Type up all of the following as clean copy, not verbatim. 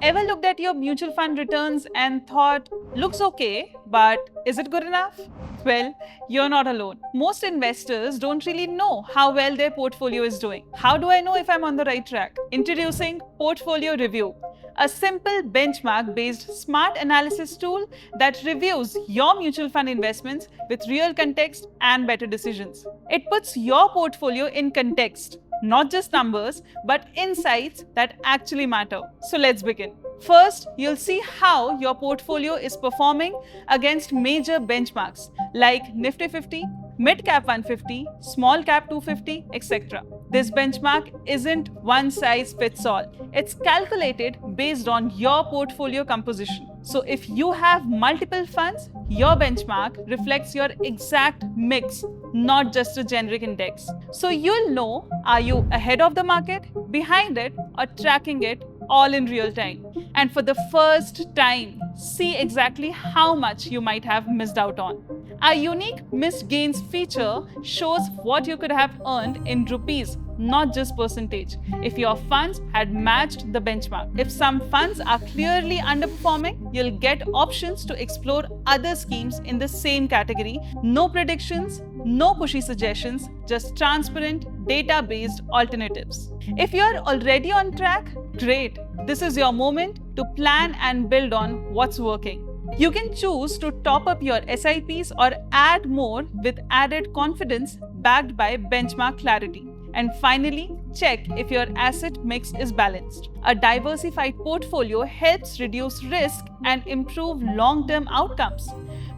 Ever looked at your mutual fund returns and thought, looks okay, but is it good enough? Well, you're not alone. Most investors don't really know how well their portfolio is doing. How do I know if I'm on the right track? Introducing Portfolio Review, a simple benchmark-based smart analysis tool that reviews your mutual fund investments with real context and better decisions. It puts your portfolio in context, not just numbers, but insights that actually matter. So let's begin. First, you'll see how your portfolio is performing against major benchmarks like Nifty 50, Mid Cap 150, Small Cap 250, etc. This benchmark isn't one size fits all. It's calculated based on your portfolio composition. So if you have multiple funds, your benchmark reflects your exact mix, not just a generic index. So you'll know, are you ahead of the market, behind it, or tracking it all in real time. And for the first time, see exactly how much you might have missed out on. Our unique missed gains feature shows what you could have earned in rupees, not just percentage, if your funds had matched the benchmark. If some funds are clearly underperforming, you'll get options to explore other schemes in the same category. No predictions, no pushy suggestions, just transparent, data-based alternatives. If you're already on track, great. This is your moment to plan and build on what's working. You can choose to top up your SIPs or add more with added confidence backed by benchmark clarity. And finally, check if your asset mix is balanced. A diversified portfolio helps reduce risk and improve long-term outcomes.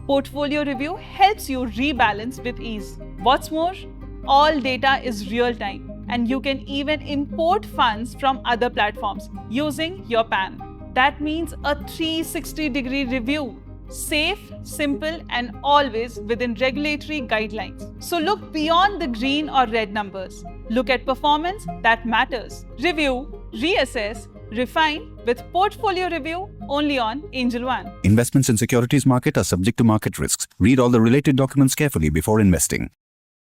Portfolio Review helps you rebalance with ease. What's more, all data is real-time, and you can even import funds from other platforms using your PAN. That means a 360-degree review. Safe, simple, and always within regulatory guidelines. So look beyond the green or red numbers. Look at performance that matters. Review, reassess, refine with Portfolio Review only on Angel One. Investments in securities market are subject to market risks. Read all the related documents carefully before investing.